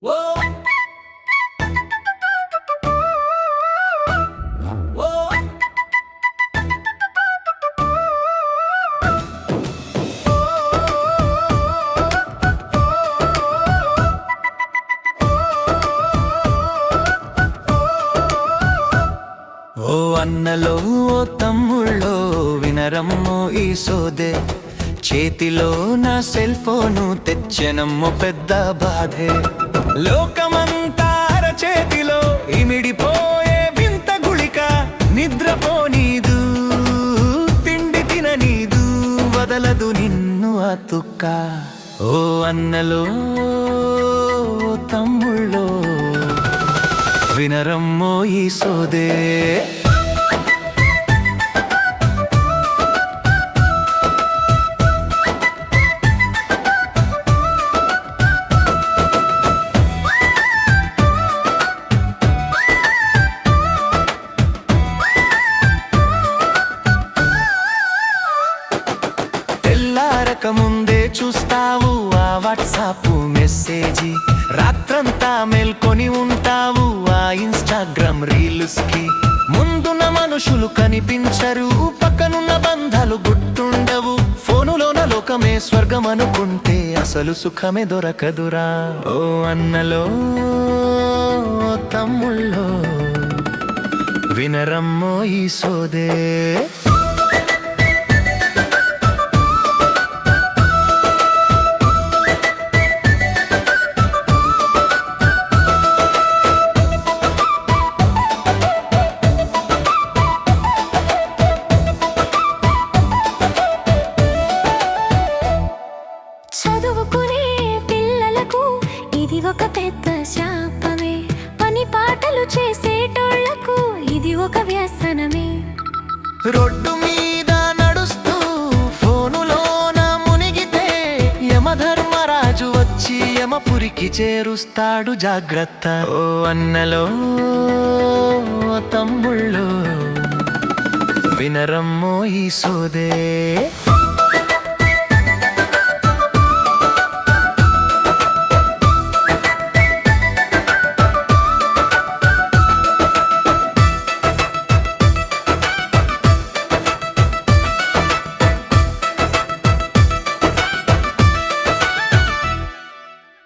ఓ అన్నలో ఓ తమ్ముళ్ళో వినరమ్మో ఈ సోదే, చేతిలో నా సెల్ ఫోను తెచ్చెనమ్మో పెద్ద బాధే. లోకమంతా అరచేతిలో ఇమిడిపోయే వింత గుళిక, నిద్రపోనీదు తిండి తిననీదు వదలదు నిన్ను ఆ తుక్క. ఓ అన్నలో ఓ తమ్ముళ్ళో వినరమ్మో ఈ సోదే. తెల్లారక ముందే చూస్తావు ఆ వాట్సాప్ మెసేజీ, రాత్రంతా మేల్కొని ఉంటావు ఆ ఇన్స్టాగ్రామ్ రీల్స్ కి. ముందున్న మనుషులు కనిపించరు, పక్కనున్న బంధాలు గుర్తుండవు. ఫోనులోన లోకమే స్వర్గం అనుకుంటే అసలు సుఖమే దొరకదురా. ఓ అన్నలో ఓ తమ్ముళ్ళో వినరమ్మో ఈ సోదే. చదువుకునే పిల్లలకు ఇది ఒక పెద్ద శాపమే, పని పాటలు చేసేటోళ్లకు ఇది ఒక వ్యసనమే. రోడ్డు మీద నడుస్తూ ఫోనులోన మునిగితే యమధర్మరాజు వచ్చి యమపురికి చేరుస్తాడు, జాగ్రత్త. ఓ అన్నలో ఓ తమ్ముళ్ళో వినరమ్మో ఈ సోదే.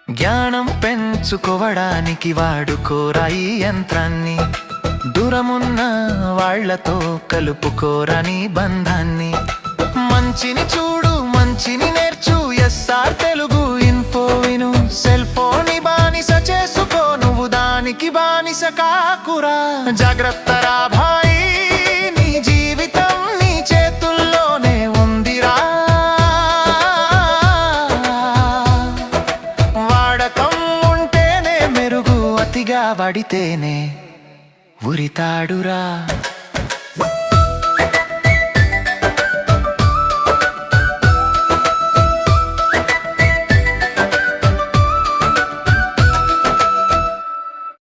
జ్ఞానం పెంచుకోవడానికి వాడుకోరా ఈ యంత్రాన్ని, దూరమున్న వాళ్లతో కలుపుకోరా నీ బంధాన్ని. మంచిని చూడు మంచిని నేర్చు, ఎస్ఆర్ తెలుగు ఇన్ఫో విను. సెల్ ఫోన్ బానిస చేసుకో, నువ్వు దానికి బానిస కాకురా. జాగ్రత్త రా భాయి, నీ జీవితం నీ చేతుల్లోనే ఉందిరా. వాడకం ఉంటేనే మెరుగు, అతిగా వాడితేనే ఉరితాడురా.